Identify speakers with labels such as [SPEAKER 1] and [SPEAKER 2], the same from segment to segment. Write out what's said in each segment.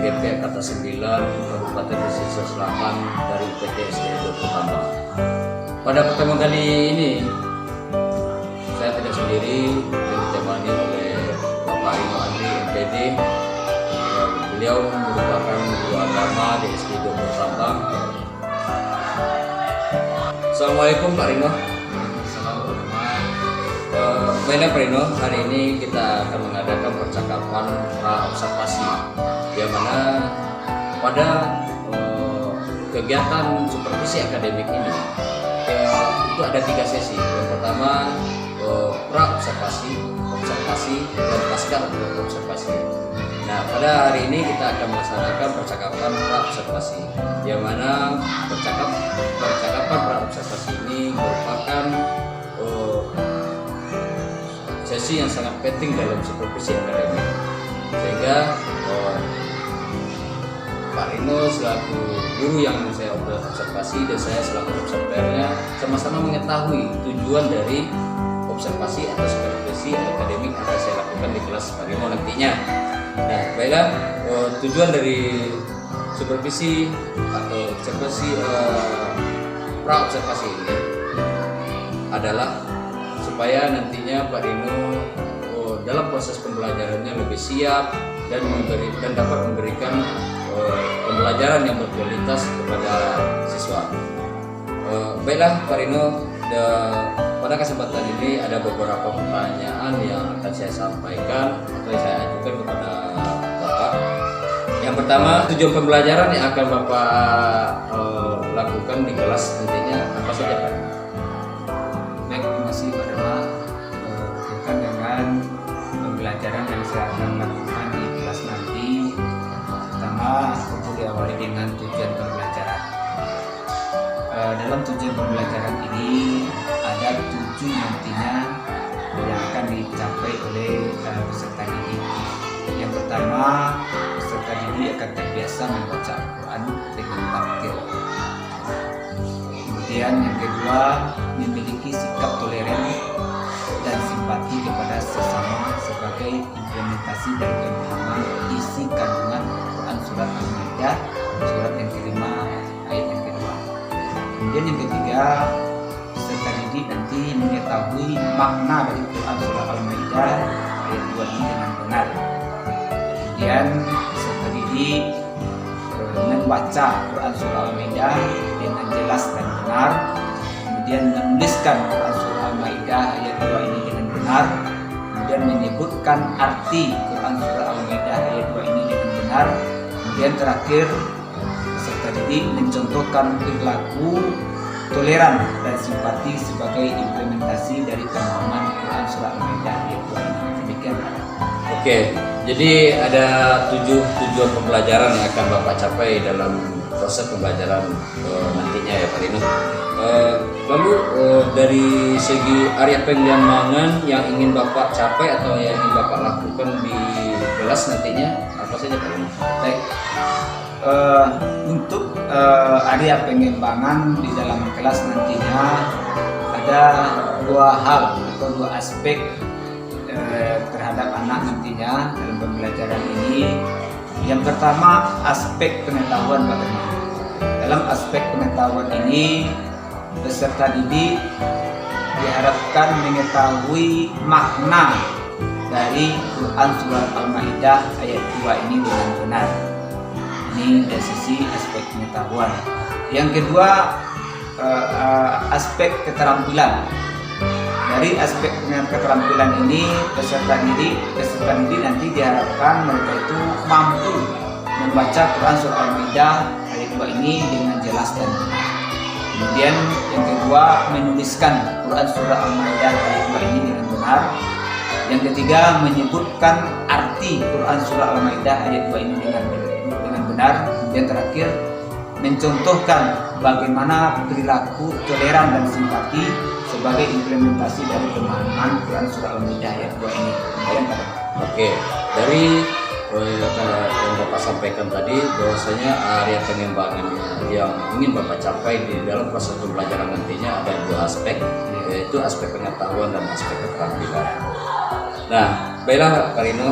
[SPEAKER 1] PGP Kata 9 Kabupaten Pesisir Selatan dari PT SDA Pertama. Pada pertama kali ini saya tidak sendiri, ditemani oleh Bapak Ino Andri MPD. Beliau merupakan guru agama di SDA Pertama. Assalamualaikum Pak Rino. Baiklah Pak Rino, hari ini kita akan mengadakan percakapan pra-observasi, yang mana pada kegiatan supervisi akademik ini itu ada 3 sesi. Yang pertama pra-observasi, observasi, dan pasca observasi. Nah, pada hari ini kita akan melaksanakan percakapan pra-observasi, yang mana percakapan pra-observasi ini merupakan sesi yang sangat penting dalam supervisi akademik, sehingga Pak Rino selaku guru yang saya observasi dan saya selaku observernya sama-sama mengetahui tujuan dari observasi atau supervisi akademik yang akan saya lakukan di kelas Pak Rino nantinya. Nah, baiklah, tujuan dari supervisi atau observasi pra-observasi ini adalah supaya nantinya Pak Rino dalam proses pembelajarannya lebih siap dan dapat memberikan pembelajaran yang berkualitas kepada siswa. Baiklah Pak Rino, pada kesempatan ini ada beberapa pertanyaan yang akan saya sampaikan atau saya ajukan kepada Bapak. Yang pertama, tujuan pembelajaran yang akan Bapak lakukan di kelas nantinya apa saja Pak?
[SPEAKER 2] Baik, terima kasih Pak Dharma. Berkaitan dengan pembelajaran yang saya akan lakukan di kelas nanti, pertama perlu diawali dengan tujuan pembelajaran. Dalam tujuan pembelajaran ini ada 7 nantinya yang akan dicapai oleh peserta didik. Yang pertama, peserta didik akan terbiasa membaca Al-Quran dengan tartil. Kemudian yang kedua, memiliki sikap toleran dan simpati kepada sesama sebagai implementasi dari pemahaman isi kandungan Quran surat Al-Maidah surat yang kelima ayat yang kedua. Kemudian yang ketiga, peserta didik nanti mengetahui makna dari Quran surat Al-Maidah ayat 2 ini dengan benar. Kemudian peserta didik membaca Quran surah Al-Maidah dengan jelas dan benar, kemudian menuliskan Quran surah Al-Maidah ayat 2 ini dengan benar, kemudian menyebutkan arti Quran surah Al-Maidah ayat 2 ini dengan benar, kemudian terakhir peserta didik mencontohkan perilaku toleran dan simpati sebagai implementasi dari pemahaman Quran surah Al-Maidah ayat 2 ini. Demikian.
[SPEAKER 1] Oke, jadi ada 7 tujuan pembelajaran yang akan Bapak capai dalam proses pembelajaran nantinya ya Pak Rino. Lalu dari segi area pengembangan yang ingin Bapak capai atau yang ingin Bapak lakukan di kelas nantinya apa saja Pak Rino?
[SPEAKER 2] Baik, untuk area pengembangan di dalam kelas nantinya ada 2 hal atau 2 aspek terhadap anak nantinya dalam pembelajaran ini. Yang pertama, aspek pengetahuan Pak Dharma. Dalam aspek pengetahuan ini, peserta didik diharapkan mengetahui makna dari Quran surat Al-Maidah ayat 2 ini dengan benar. Ini dari sisi aspek pengetahuan. Yang kedua, aspek keterampilan. Dari aspek keterampilan ini, peserta didik nanti diharapkan mereka itu mampu membaca Quran surah Al-Maidah ayat 2 ini dengan jelas dan benar. Kemudian yang kedua, menuliskan Quran surah Al-Maidah ayat 2 ini dengan benar. Yang ketiga, menyebutkan arti Quran surah Al-Maidah ayat 2 ini dengan benar. Kemudian terakhir, mencontohkan bagaimana perilaku toleran dan simpati sebagai implementasi dari pemahaman Quran surah Al-Maidah ayat 2 ini.
[SPEAKER 1] Oke, dari yang Bapak sampaikan tadi bahwasanya area pengembangan yang ingin Bapak capai di dalam proses pembelajaran nantinya ada 2 aspek, yaitu aspek pengetahuan dan aspek keterampilan. Nah, baiklah Pak Rino,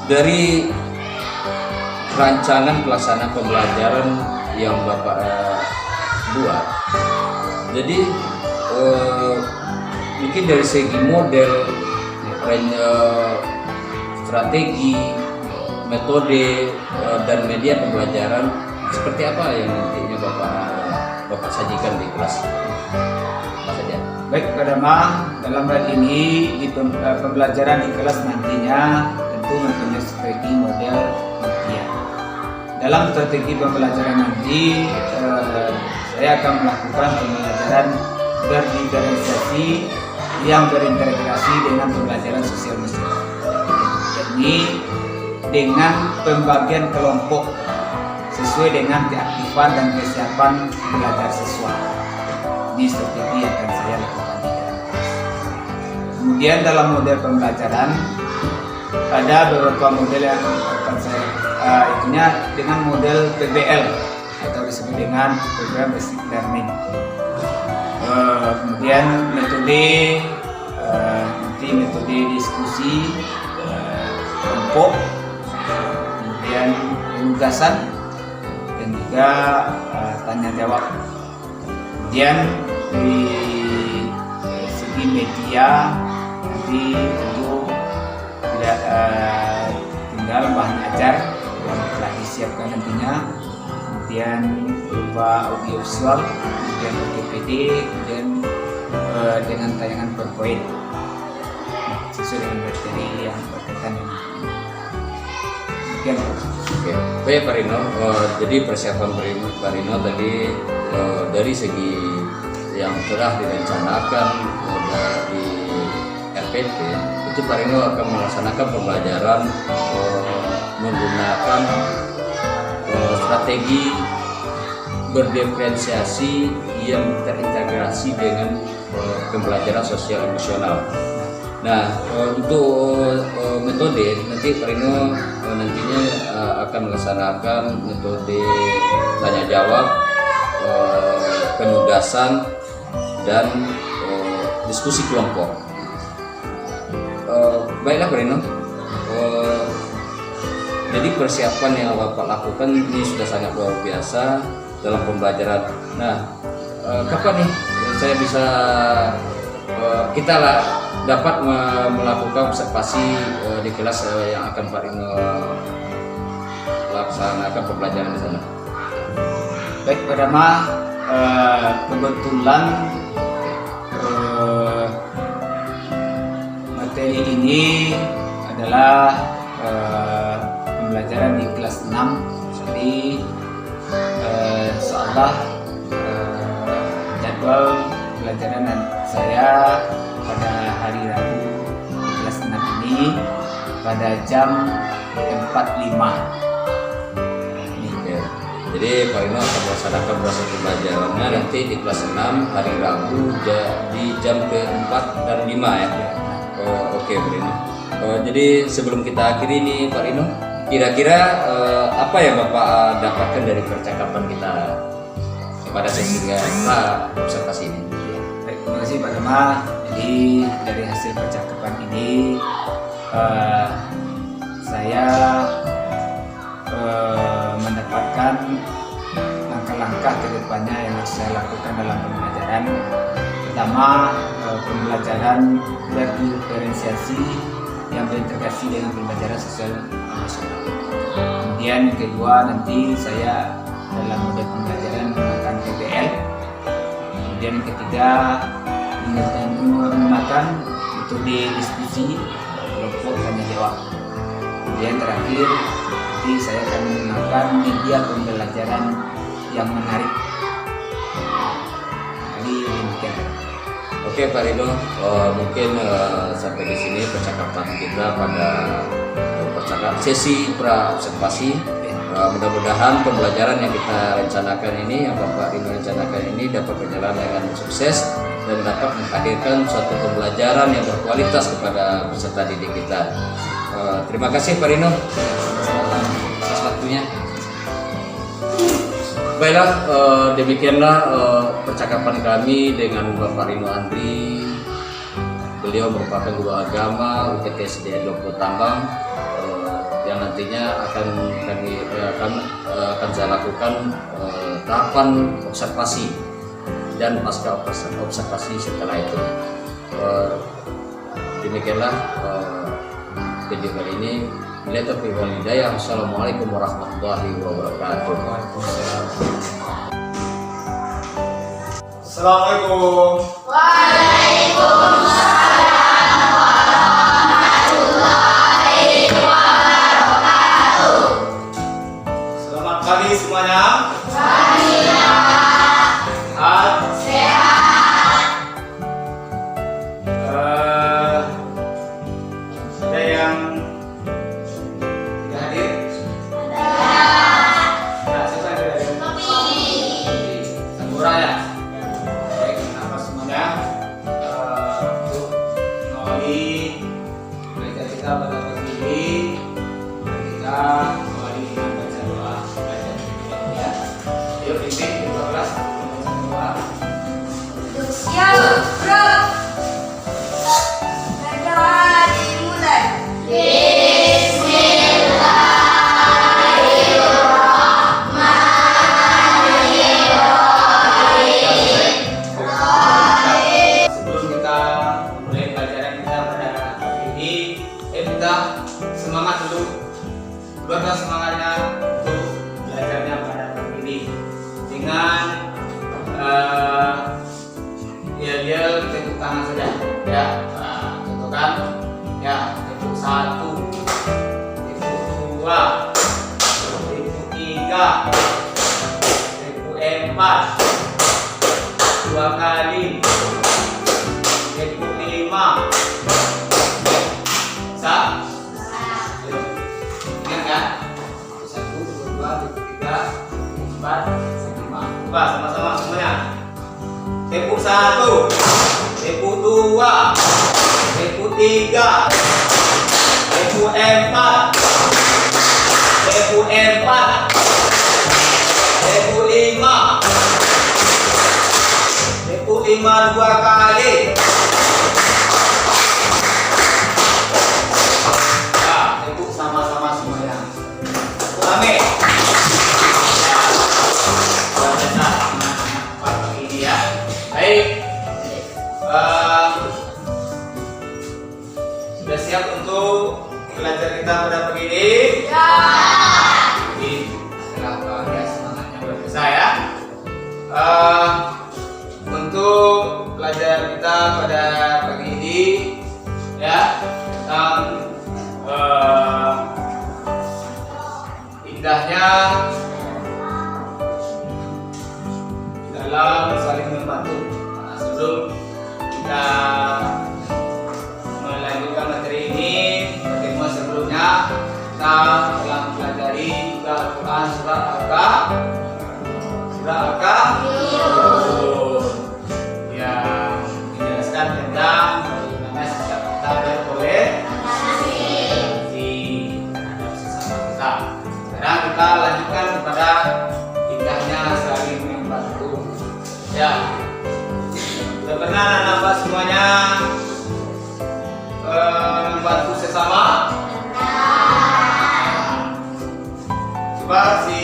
[SPEAKER 1] dari rancangan pelaksanaan pembelajaran yang Bapak buat. Jadi mungkin dari segi model, strategi, metode dan media pembelajaran seperti apa yang nantinya Bapak sajikan di kelas saja.
[SPEAKER 2] Baik, Pak Dama, dalam hal ini di pembelajaran di kelas nantinya tentu mempunyai strategi model pengertian. Dalam strategi pembelajaran nanti saya akan melakukan pembelajaran berdiferensiasi yang berintegrasi dengan pembelajaran sosial media. Jadi dengan pembagian kelompok sesuai dengan keaktifan dan kesiapan belajar siswa. Ini strategi yang akan saya lakukan di dalam kelas. Kemudian dalam model pembelajaran ada beberapa model yang akan saya itunya dengan model PBL atau disebut dengan program basic learning. Kemudian metode nanti metode diskusi kelompok, kemudian penugasan dan juga tanya jawab. Kemudian di segi media nanti tentu tidak tinggal bahan ajar yang telah disiapkan nantinya, kemudian berupa audiovisual, kemudian OTPD, kemudian dengan tayangan PowerPoint sesuai dengan materi yang berkaitan dengan ini. Demikian.
[SPEAKER 1] Oke, baik Pak Rino. Jadi persiapan Pak Rino tadi dari segi yang telah direncanakan dari RPT itu Pak Rino akan melaksanakan pembelajaran menggunakan strategi berdiferensiasi yang terintegrasi dengan pembelajaran sosial emosional. Nah, untuk metode nanti Pak Rino nantinya akan melaksanakan metode tanya jawab, penugasan dan diskusi kelompok. Baiklah Pak Rino. Jadi persiapan yang Bapak lakukan ini sudah sangat luar biasa dalam pembelajaran. Nah, kapan nih saya bisa kita dapat melakukan observasi di kelas yang akan Pak Rino laksanakan pembelajaran di sana?
[SPEAKER 2] Baik Pak Dama, kebetulan materi ini adalah pembelajaran di kelas 6. Jadi seolah jadwal pelajaran saya pada hari Rabu di kelas 6 ini pada jam 4.05.
[SPEAKER 1] Ya. Jadi Pak Rino akan melaksanakan proses pembelajarannya nanti di kelas 6 hari Rabu di jam ke-4 dan 5 ya. Oke Pak Rino. Jadi sebelum kita akhiri nih Pak Rino, kira-kira apa yang Bapak dapatkan dari percakapan kita pada sesi observasi ini?
[SPEAKER 2] Baik, terima kasih Pak Dama. Jadi dari hasil percakapan ini saya mendapatkan langkah-langkah ke depannya yang harus saya lakukan dalam pembelajaran. Pertama, pembelajaran berdiferensiasi yang berintegrasi dengan pembelajaran sosial emosional. Kemudian yang kedua, nanti saya dalam model pembelajaran menggunakan PBL. Kemudian yang ketiga, menggunakan metode diskusi kelompok tanya jawab. Kemudian terakhir, nanti saya akan menggunakan media pembelajaran yang menarik. Jadi demikian.
[SPEAKER 1] Oke Pak Rino, mungkin sampai di sini percakapan kita pada sesi pra-observasi. Mudah-mudahan pembelajaran yang kita rencanakan ini, yang Bapak Rino rencanakan ini dapat berjalan dengan sukses dan dapat menghadirkan suatu pembelajaran yang berkualitas kepada peserta didik kita. Terima kasih Pak Rino atas waktunya. Baiklah, demikianlah percakapan kami dengan Bapak Rino Andri. Beliau merupakan guru agama UKT SDN Lopo Tambang yang nanti nantinya akan saya lakukan tahapan observasi dan pasca observasi setelah itu. Demikianlah video kali ini. Bila taufiq wal hidayah. Assalamualaikum warahmatullahi wabarakatuh.
[SPEAKER 3] Assalamualaikum. Selamat pagi semuanya. Sehat. Ada yang tidak hadir? Ada. Siapa yang tidak hadir? Sampura ya. Baik, kenapa semuanya? Untuk mengawali belajar kita pada pagi ini, mari kita mengawali dengan baca doa. Ya. Yuk, pimpin kita kelas baca doa.
[SPEAKER 4] Siap, bro. Berdoa dimulai.
[SPEAKER 3] Sebelum kita mulai pelajaran kita pada pagi ini, kita semangat dulu. Buatlah semangatnya untuk belajarnya pada pagi ini dengan yel-yel tepuk tangan saja. Ya, contohkan. Ya, tepuk 1, tepuk 2, tepuk 3, tepuk 4, 2 kali, tepuk 5. Bisa? Ingat kan? 1, 2, 3, 4, 5. Coba sama-sama semuanya. Tepuk 1, tepuk 2, tepuk 3, tepuk 4, tepuk 4, tepuk 5, tepuk 5 2 kali. Ya, tepuk sama-sama semuanya. Rame. Ya, luar biasa anak-anak pagi ini ya. Baik. Sudah siap untuk belajar kita pada pagi ini? Ya. Jadi, setelah bahagia semangatnya luar biasa ya. Untuk pelajaran kita pada pagi ini ya tentang indahnya dalam saling membantu. Nah, sebelum kita melanjutkan materi ini, pertemuan sebelumnya kita telah mempelajari juga Al-Quran surat Al-Kafirun yang menjelaskan tentang bagaimana sikap kita bertoleransi terhadap sesama kita. Sekarang kita lanjutkan kepada indahnya saling membantu. Ya, sudah pernah nampak semuanya membantu sesama? Coba si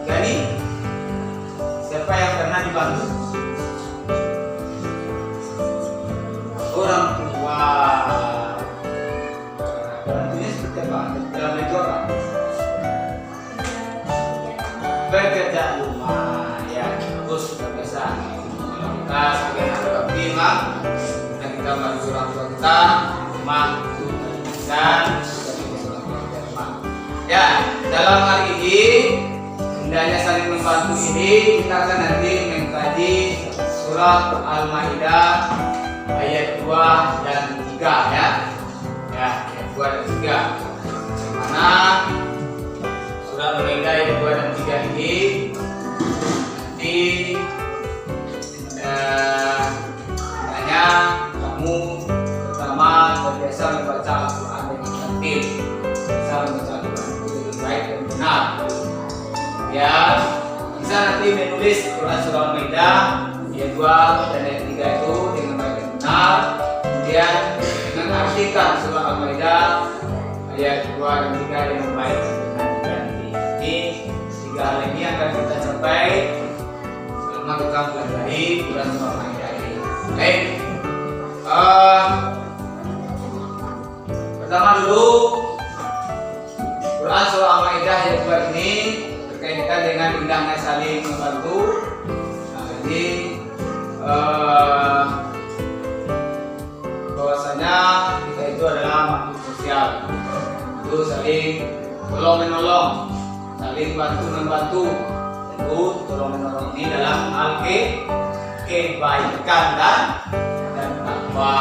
[SPEAKER 3] Gani, siapa yang pernah dibantu? Orang tua. Bantunya seperti apa? Dalam itu apa? Bekerja rumah. Ya, bagus, sudah biasa. Kalau kita sebagai anak berbakti, kita bantu orang tua kita, rumah itu dan ya, dalam hal ini indahnya saling membantu ini kita akan nanti mengkaji surat Al-Maidah ayat 2 dan 3 ya. Ya, ayat 2 dan 3. Mana surat Al-Maidah ayat 2 dan 3 ini nanti hendaknya kamu pertama terbiasa membaca Al-Quran dengan tertib, bisa membaca Al-Quran dengan baik dan benar. Ya, bisa nanti menulis Quran surah Al-Maidah ayat 2 dan ayat 3 itu dengan baik dan benar. Kemudian dengan artikan surah Al-Maidah ayat 2 dan 3 yang baik nanti. Ini 3 hal ini akan kita capai selama kita pelajari bulan surah Al-Maidah ini. Baik. Pertama dulu Quran surah Al-Maidah ayat 2 ini berkaitan dengan indahnya saling membantu. Nah, jadi bahwasanya kita itu adalah makhluk sosial, itu saling tolong menolong, saling bantu membantu. Tentu tolong menolong ini dalam hal kebaikan dan takwa.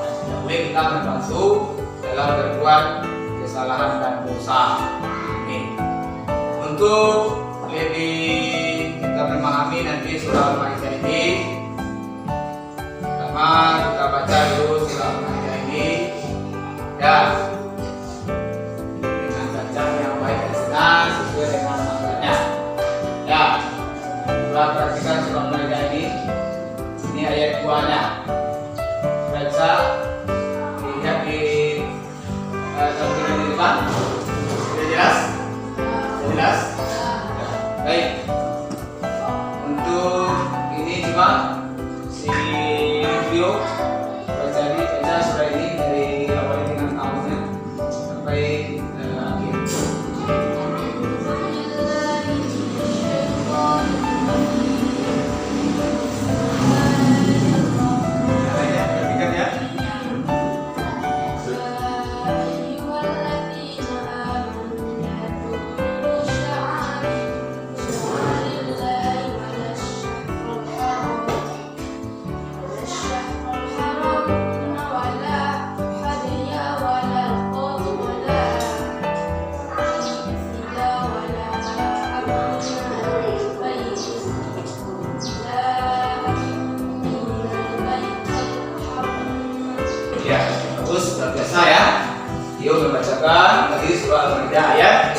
[SPEAKER 3] Tidak boleh kita membantu dalam berbuat kesalahan dan dosa. Ini untuk lebih kita memahami nanti surah Al-Maidah ini. Pertama kita baca dulu surah Al-Maidah ini dan dengan bacaan yang baik dan senang sesuai dengan maknanya. Ya, kita perhatikan surah Al-Maidah ini ayat 2-nya. Baca lihat di tampilan di depan. Sudah jelas? Jelas? Baik. Untuk ini cuma si video baca surah ini dari awal dengan kamusnya sampai akhir. Perhatikan ya. Ya, bagus, luar biasa ya. Tio membacakan tadi surah Al-Maidah ayat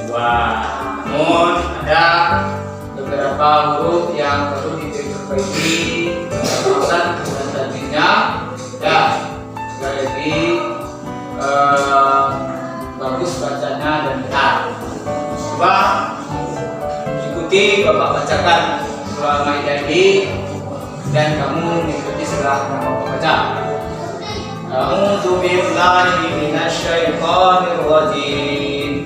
[SPEAKER 3] 2. Namun ada beberapa huruf yang perlu diperbaiki dan tadinya ya agar lebih bagus bacanya dan benar. Coba ikuti Bapak bacakan surah Al-Maidah ini dan kamu mengikuti setelah Bapak baca. A'udzu billahi minasyaitonir rajim.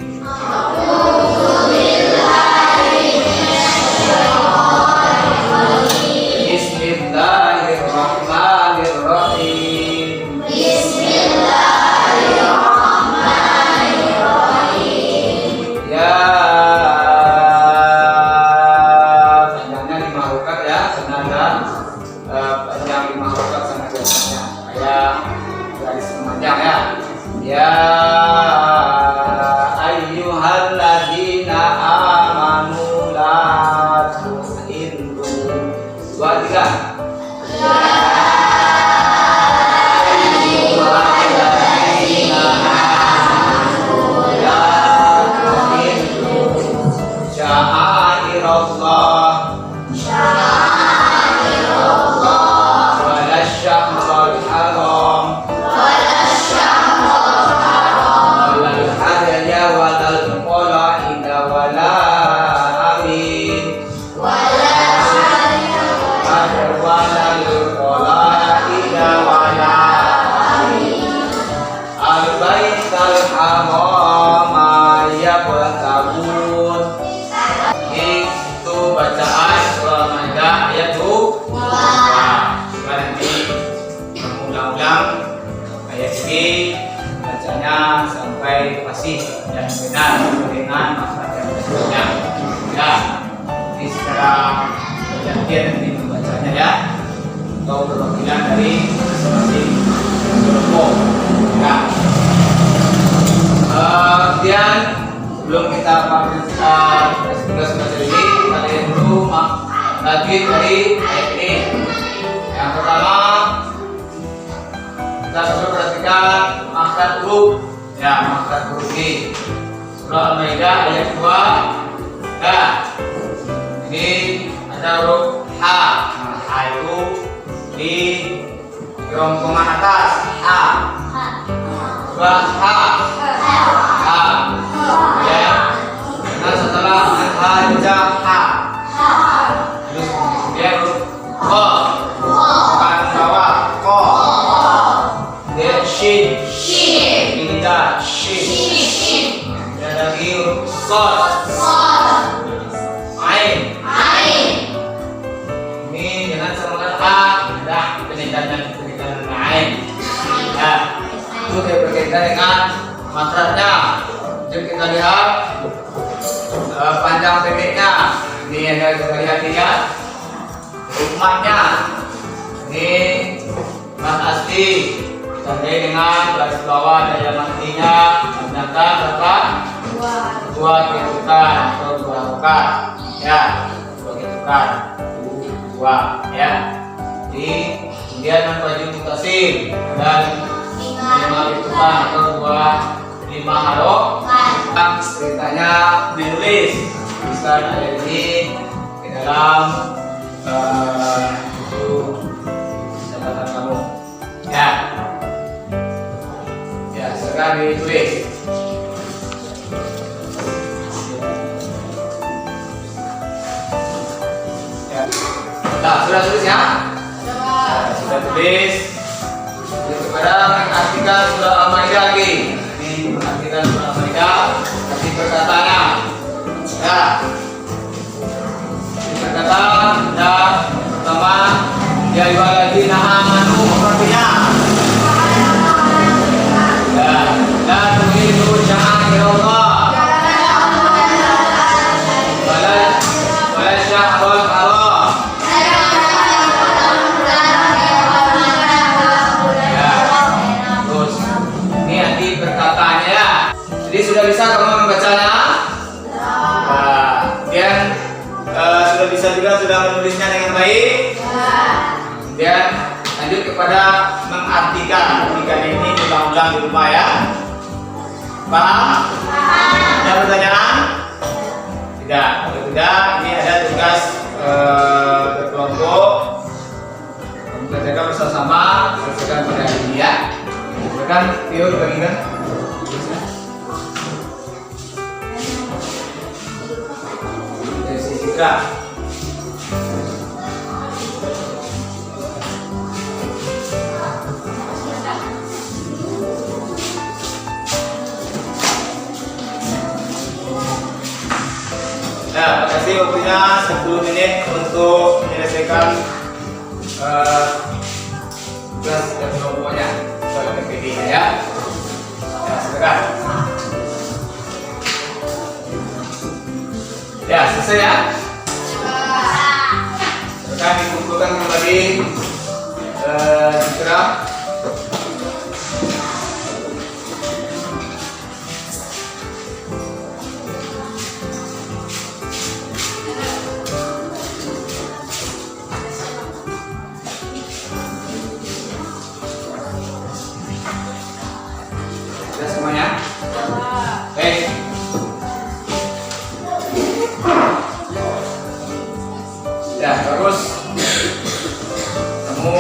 [SPEAKER 3] Bismillahirrahmanirrahim. Ya, panjangnya 5 harokat ya, karena ada panjang 5 harokat sama biasanya. Kayak garis panjang ya. Ya ayyuhalladzina amanu la tuhindu. 2, 3. Itu bacaan surah Al-Maidah ayat 2. Nanti ulang-ulang ayat ini bacanya sampai fasih dan benar dengan makhraj yang berbeda. Ya, ini secara bergantian nanti membacanya ya. Atau perwakilan dari masing-masing kelompok. Ya. Kemudian sebelum kita tugas belajar ini, kita lihat dulu tajwid dari ayat ini. Yang pertama, kita coba perhatikan makhraj huruf. Ya, makhraj huruf ini. Surah Al-Maidah ayat 2. Nah, ini ada huruf H. Nah, H itu di kerongkongan atas. H. Surah H. dibaca ha. Terus kemudian huruf ko. Bukan bawah ko. Kemudian shin. Tidak shin. Dan lagi huruf sod. Ain. Ini jangan sama a. Ada penekanan ain. Ya, itu berkaitan dengan makranya. Jadi kita lihat panjang pendeknya. Ini ada kita lihat ya. Hikmahnya. Ini mat asli. Tandai dengan garis bawah daya matinya menggunakan berapa? Dua ketukan atau dua harokat. Ya, dua ketukan. Dua ya. Jadi kemudian mempelajari mutasim dan 5 ketukan atau 5 harokat. Ceritanya menulis tulisan ayat ini ke dalam buku catatan kamu. Ya, sekarang ditulis. Ya. Nah, sudah tulis ya? Sudah tulis. Sekarang mengartikan surah Al-Maidah lagi. Ini mengartikan surah Al-Maidah. Kasih perkataannya. Ya. Perkataan dan pertama, ya ayyuhalladzina amanu artinya. Ya. Dan begitu sya'airallah. Wala syahrul haram. Jadi sudah bisa kamu membacanya? Nah, kemudian sudah bisa juga sudah menulisnya dengan baik. Kemudian lanjut kepada mengartikan. Artikan ini ulang-ulang di rumah ya. Paham? Ada pertanyaan? Tidak. Kalau tidak, ini ada tugas berkelompok. Kamu kerjakan bersama-sama, selesaikan pada hari ini ya. Silakan, Tio dibagikan. Nah, kasih waktunya 10 menit untuk menyelesaikan tugas dan kelompoknya soal PPD-nya ya. Ya, silakan. Ya, selesai ya. Akan dikumpulkan kembali segera. Sudah semuanya? Baik. Ya, terus kamu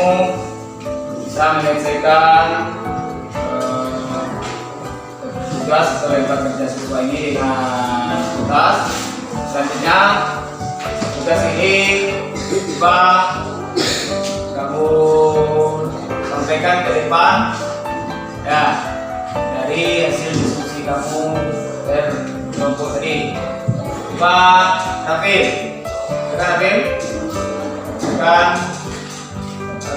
[SPEAKER 3] bisa menyelesaikan tugas sesuai kerja siswa ini dengan tugas. Selanjutnya tugas ini coba kamu sampaikan ke depan ya dari hasil diskusi kamu berkelompok tadi. Coba Rafif, Rafif, kan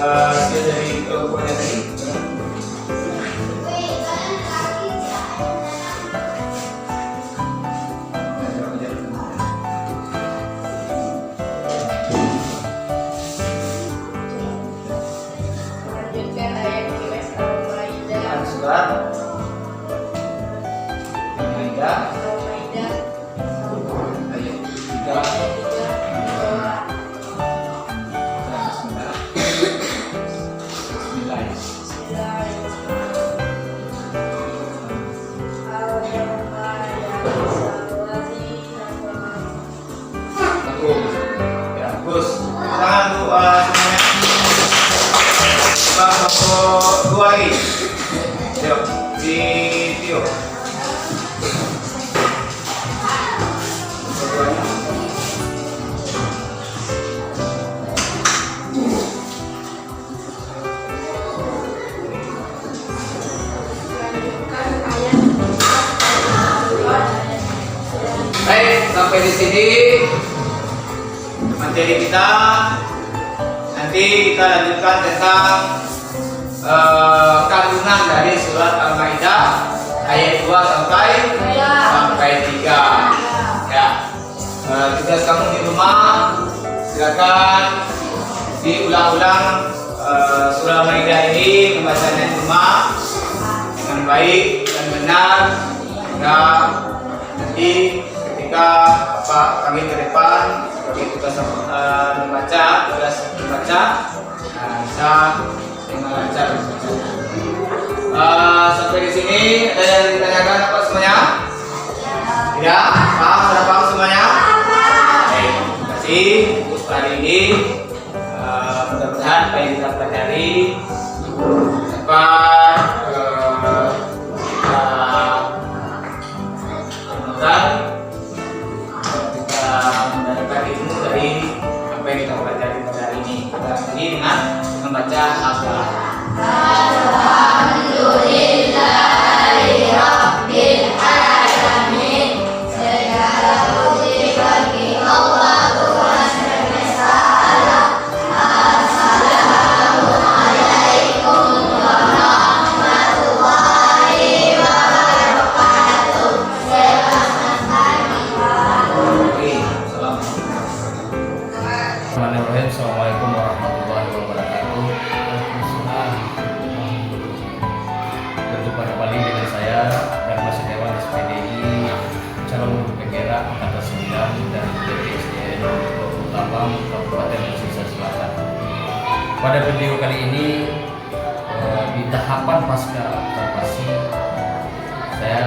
[SPEAKER 3] hasil dari kelompoknya tadi.
[SPEAKER 4] Lanjutkan ayat kilas Al-Maidah.
[SPEAKER 3] Surat Al-Maidah
[SPEAKER 4] Al-Maidah
[SPEAKER 3] ayat 3.
[SPEAKER 4] ayat 3.
[SPEAKER 3] Bismillah. sampai di sini materi kita. Nanti kita lanjutkan tentang kandungan dari surat Al-Maidah ayat 2 sampai 3. Ya. Tugas kamu di rumah silakan diulang-ulang surah Al-Maidah ini, membacanya di rumah dengan baik dan benar, hingga nanti ketika kami ke depan sebagai tugas membaca bisa dengan lancar. Sampai di sini ada yang ditanyakan apa semuanya? Tidak? Paham? Sudah paham semuanya? Baik, terima kasih untuk hari ini. Mudah-mudahan apa yang kita pelajari dapat kita mendapatkan ilmu dari apa yang kita pelajari pada hari ini. Kita akhiri dengan membaca Al-Quran.
[SPEAKER 5] Assalamualaikum warahmatullahi wabarakatuh. Berjumpa kembali dengan saya dan Mas Dewan SPDI, calon guru penggerak angkatan 9 dari DPSDN Utama Kabupaten Pesisir Selatan. Pada video kali ini di tahapan pasca observasi saya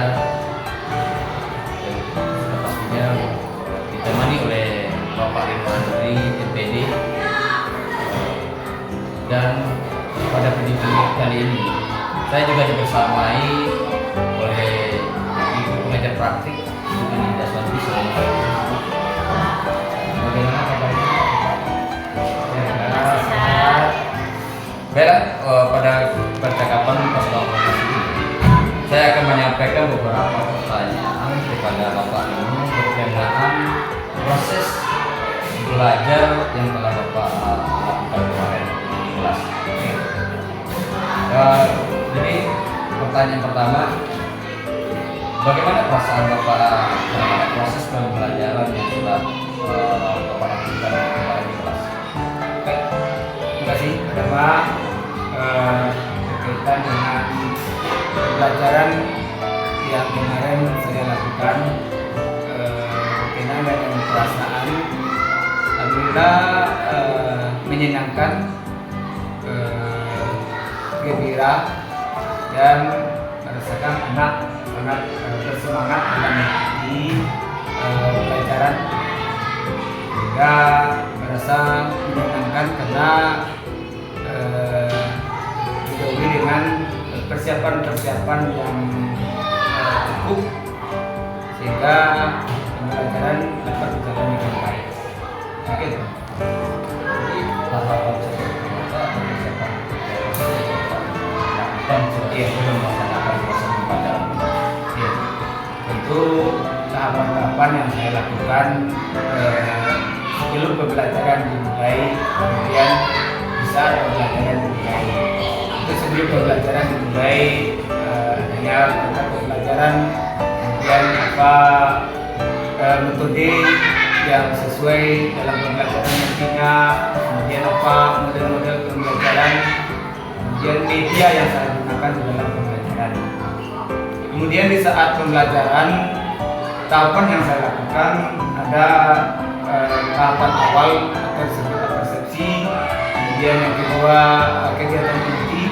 [SPEAKER 5] sudah pastinya ditemani oleh Bapak Ridwan dari MPD, dan pada video kali ini saya juga dibersamai oleh ibu pengajar praktik Ibu Ninda Swanti. Bagaimana kabarnya? Sehat. Baik, pada percakapan pasca observasi ini saya akan menyampaikan beberapa pertanyaan kepada Bapak Inu berkenaan proses belajar yang telah Bapak lakukan kemarin di kelas. Jadi pertanyaan pertama, bagaimana perasaan Bapak terhadap proses pembelajaran yang sudah Bapak lakukan kemarin di kelas?
[SPEAKER 2] Baik, terima kasih Bapak. Berkaitan dengan pembelajaran yang kemarin saya lakukan, berkenaan dengan perasaan, alhamdulillah menyenangkan, gembira, dan merasakan anak sangat bersemangat dalam mengikuti pelajaran, sehingga merasa menyenangkan karena didahului dengan persiapan-persiapan yang cukup, sehingga pembelajaran dapat berjalan dengan baik. Oke.
[SPEAKER 5] Jadi hal-hal seperti apa persiapan dan sebelum melaksanakan proses pembelajaran?
[SPEAKER 2] Ya, tentu tahapan-tahapan yang saya lakukan sebelum pembelajaran dimulai, kemudian bisa pembelajaran dimulai. Itu sebelum pembelajaran dimulai hanya tentang pembelajaran, kemudian apa metode yang sesuai dalam pembelajaran nantinya, kemudian apa model-model pembelajaran, kemudian media yang saya gunakan di dalam pembelajaran. Kemudian di saat pembelajaran, tahapan yang saya lakukan ada tahapan awal atau disebut persepsi, kemudian yang kedua kegiatan inti,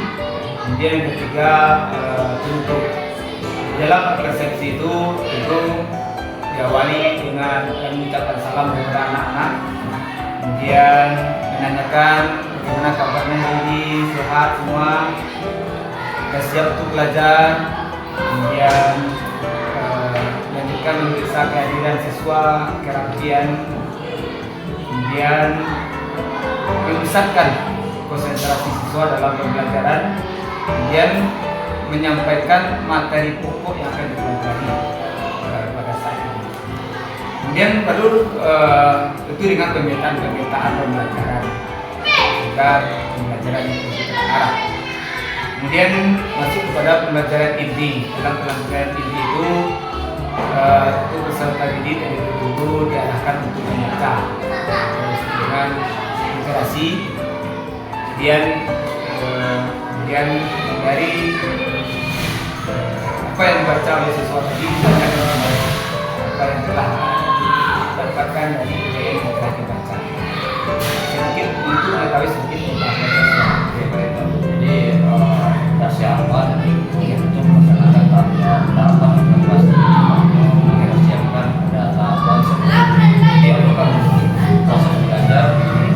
[SPEAKER 2] kemudian yang ketiga penutup. Dalam persepsi itu tentu diawali dengan mengucapkan salam kepada anak-anak, kemudian menanyakan bagaimana kabarnya hari ini, sehat semua, sudah siap untuk belajar, kemudian melanjutkan memeriksa kehadiran siswa, kerapian, kemudian memusatkan konsentrasi siswa dalam pembelajaran, kemudian menyampaikan materi pokok yang akan dipelajari pada saat ini. Kemudian baru itu dengan pemetaan pembelajaran sehingga pembelajaran itu terarah. Kemudian masuk kepada pembelajaran inti. Dalam pembelajaran inti itu peserta didik dari guru diarahkan untuk membaca dengan literasi. Kemudian dari apa yang dibaca oleh siswa tadi apa yang telah didapatkan dari PDN yang telah dibaca. Sedikit untuk mengetahui sedikit tentang
[SPEAKER 5] Jadi persiapan untuk melaksanakan tahapan yang pasti kita siapkan pada tahapan sebelum dilakukan proses belajar,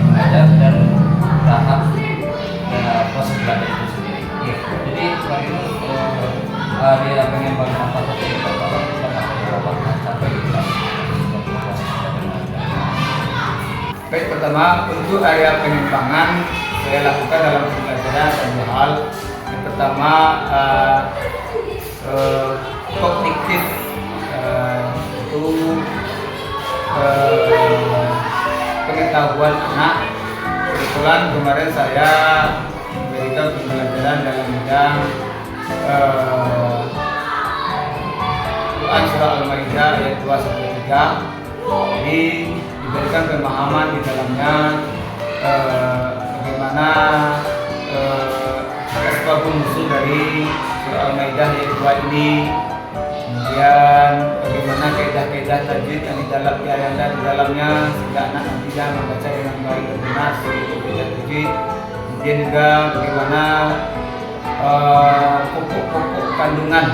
[SPEAKER 5] mengajar dan tahap proses belajar itu sendiri. Jadi Pak Inu area pengembangan apa saja yang Bapak lakukan sampai di kelas untuk proses belajar.
[SPEAKER 2] Baik, pertama untuk area pengembangan saya lakukan dalam pembelajaran ada dua hal. Yang pertama kognitif itu pengetahuan anak. Kebetulan kemarin saya memberikan pembelajaran dalam bidang Quran surah Al-Maidah ayat 2 sampai 3. Jadi diberikan pemahaman di dalamnya bagaimana asbabun nuzul dari surah Al-Maidah ayat 2 ini. Kemudian bagaimana kaidah-kaidah tajwid yang ada di dalamnya sehingga anak nantinya membaca dengan baik dan benar seluruh kaidah tajwid. Kemudian juga bagaimana pokok-pokok kandungan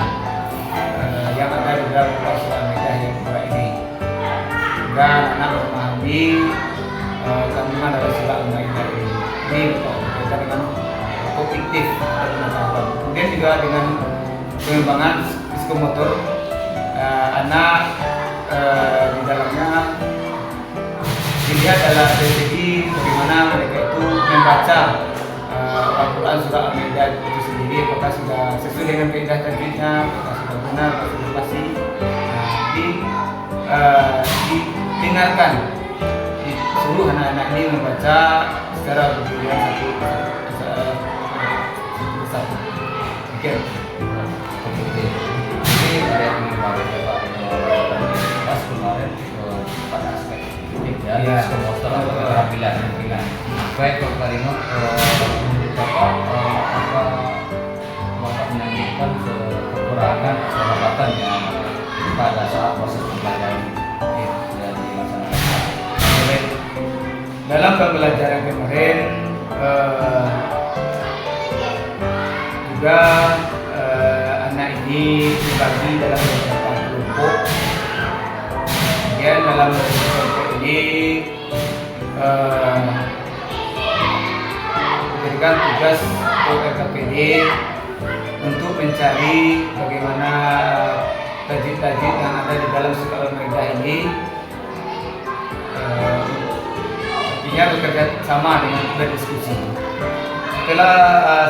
[SPEAKER 2] yang ada di dalam surah Al-Maidah ayat 2 ini. Sehingga anak memahami kandungan dari surah Al-Maidah ini. Ini berkaitan dengan kognitif dan pengetahuan. Kemudian juga dengan pengembangan psikomotor. Anak di dalamnya dilihat adalah dari segi bagaimana mereka itu membaca Al-Quran surah Al-Maidah itu sendiri, apakah sudah sesuai dengan kaidah tajwidnya, apakah sudah benar, apakah sudah pasti. Didengarkan, disuruh anak-anak ini membaca secara bergiliran satu persatu. Oke.
[SPEAKER 5] Ini ada yang kemarin ya Pak, pas kemarin pada aspek ya, psikomotor atau keterampilan. Baik Pak Rino, Bapak menyampaikan kekurangan kehebatan yang pada saat proses pembelajaran yang dilaksanakan.
[SPEAKER 2] Dalam pembelajaran kemarin juga anak ini dibagi dalam beberapa kelompok. Kemudian dalam kelompok ini diberikan tugas untuk LKPD untuk mencari bagaimana tajwid-tajwid yang ada di dalam surah Al-Maidah ini. Artinya bekerja sama dengan berdiskusi. Setelah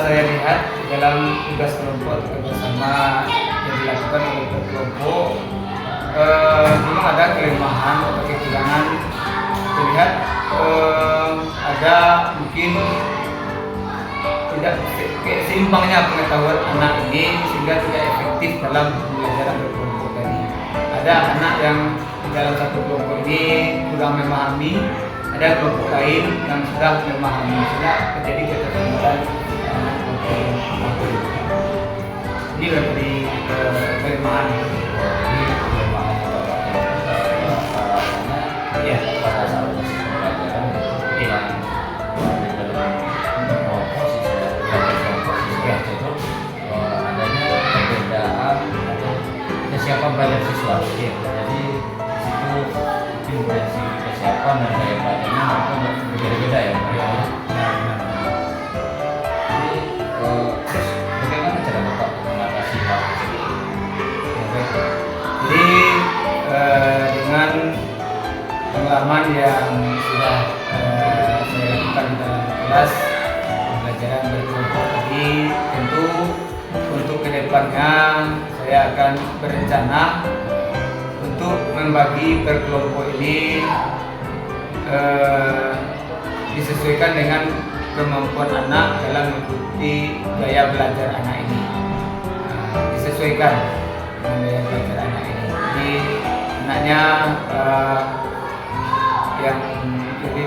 [SPEAKER 2] saya lihat dalam tugas kelompok bersama yang dilakukan oleh kelompok, memang ada kelemahan atau kekurangan. Terlihat ada mungkin tidak seimbangnya pengetahuan anak ini sehingga tidak efektif dalam pembelajaran berkelompok tadi. Ada anak yang di dalam satu kelompok ini kurang memahami, ada kelompok lain yang sudah memahami, sehingga terjadi keterkaitan kelompok. Ini menjadi kelemahan.
[SPEAKER 5] Iya, pada saat proses pembelajaran yang adanya perbedaan atau kesiapan belajar siswa. Jadi di situ mungkin dari segi kesiapan dan daya belajarnya mereka berbeda-beda ya. Jadi terus bagaimana cara Bapak mengatasi hal tersebut?
[SPEAKER 2] Jadi dengan pengalaman yang sudah saya lakukan di dalam kelas pembelajaran berkelompok tadi, tentu untuk kedepannya saya akan berencana untuk membagi per kelompok ini disesuaikan dengan kemampuan anak dalam mengikuti gaya belajar anak ini. Disesuaikan dengan gaya belajar anak ini. Jadi anaknya yang jadi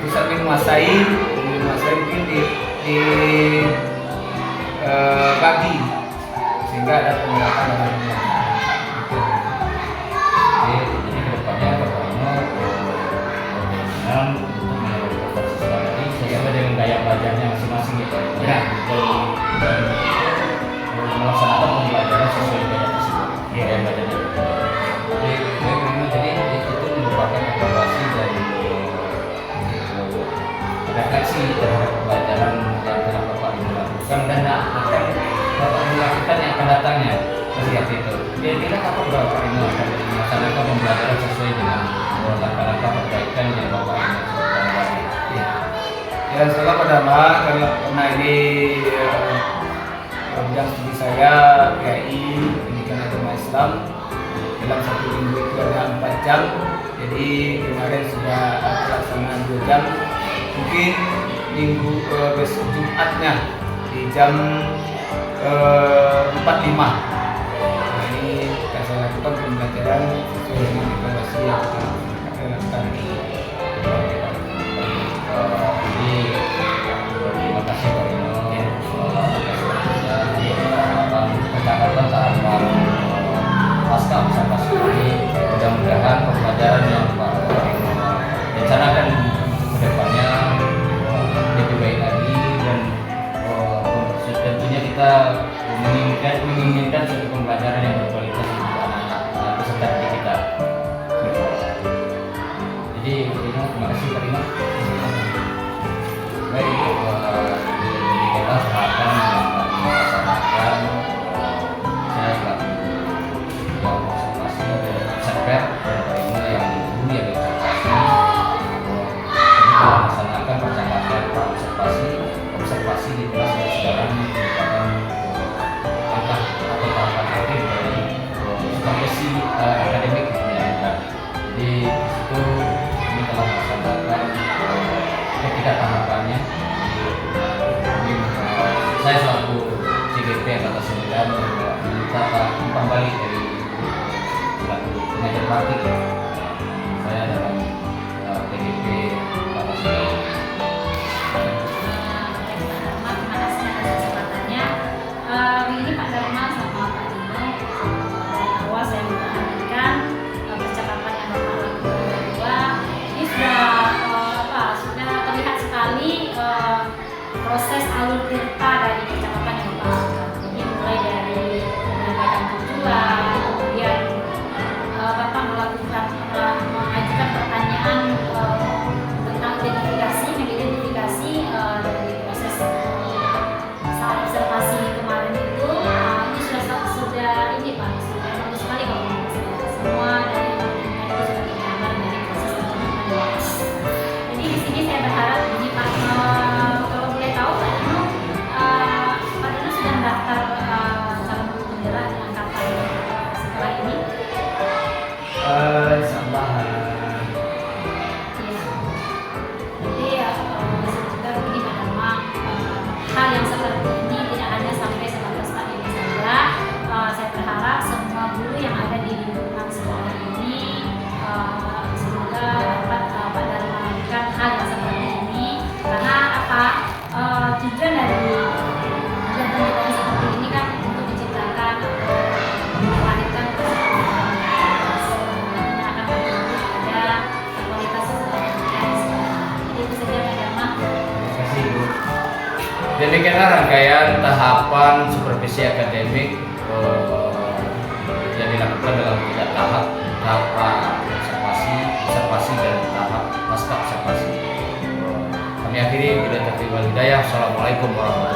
[SPEAKER 2] bisa menguasai mungkin bagi sehingga ada penerapan dalam
[SPEAKER 5] Jadi kedepannya Bapak Ino berkeinginan untuk menyalurkan siswa tadi sesuai dengan gaya belajarnya masing-masing gitu.
[SPEAKER 2] Ya.
[SPEAKER 5] Dan melaksanakan pembelajaran sesuai gaya tersebut. Gaya belajarnya. Jadi itu merupakan evaluasi dan refleksi terhadap pembelajaran yang telah Bapak Ino lakukan dan akan Bapak Ino lakukan yang akan datangnya. Seperti itu. Kira-kira apa Bapak Ino akan melaksanakan pembelajaran sesuai dengan langkah-langkah perbaikan yang Bapak Ino lakukan?
[SPEAKER 2] Ya, saya pertama karena ini bidang studi saya PAI Pendidikan Agama Islam, dalam satu minggu itu ada 4 jam, jadi kemarin sudah pelaksanaan 2 jam, mungkin minggu besok Jumatnya di jam 4.5. Nah, ini akan saya lakukan pembelajaran sesuai dengan evaluasi yang kita lakukan.
[SPEAKER 5] Jadi terima kasih Pak Ino percakapan tahapan pasca observasi ini. Mudah-mudahan pembelajaran yang Pak Ino rencanakan ke depannya lebih baik lagi dan tentunya kita menginginkan suatu pembelajaran yang berkualitas untuk anak-anak peserta didik kita. Jadi terima kasih Pak Ino. Baik, ini kita harapan yang kami laksanakan. Saya selaku yang observasi observer dan Pak Ino yang guru yang observasi. Kita melaksanakan percakapan observasi di kelas dan sekarang merupakan langkah atau tahapan akhir dari supervisi akademik di dunia kita. Jadi itu kami telah melaksanakan ketika tahapannya. Saya selaku CGP Angkatan 9 meminta kembali dari selaku pengajar praktik saya dalam TGP Angkatan 9.
[SPEAKER 6] Terima kasih atas kesempatannya. Ini Pak Dharma sama Pak Dino, dari awal saya memperhatikan percakapan yang Bapak lakukan berdua. Ini sudah terlihat sekali proses alur cerita dari percakapan yang Bapak lakukan. Jadi mulai dari menyampaikan tujuan, kemudian Bapak mengajukan pertanyaan tentang mengidentifikasi dari proses saat observasi kemarin itu. Ini sudah ini Pak, sudah bagus sekali kalau menurut saya. Semua dari materinya itu sudah tergambar dari proses percakapan yang Bapak lakukan. Jadi di sini saya berharap ini Pak, kalau boleh tahu Pak Dino sudah mendaftar calon guru bendera dengan kapan setelah ini?
[SPEAKER 2] Insyaallah.
[SPEAKER 6] Jadi begini Pak Dharma, hal yang seperti ini tidak hanya sampai sebatas saat ini saja. Saya berharap semua guru yang ada di lingkungan sekolah ini semoga dapat Pak Dharma melakukan hal yang seperti ini, karena tujuan dari kegiatan kita seperti ini kan untuk menciptakan melahirkan kesempatan yang akan berbentuk pada kualitas pendidikan di sekolah. Jadi itu saja Pak Dharma.
[SPEAKER 5] Terima kasih Ibu. Demikianlah rangkaian tahapan supervisi akademik yang dilakukan dalam 3 tahap observasi dan tahap pasca observasi. Kami akhiri bila taufiq wal hidayah. Assalamualaikum warahmatullahi wabarakatuh.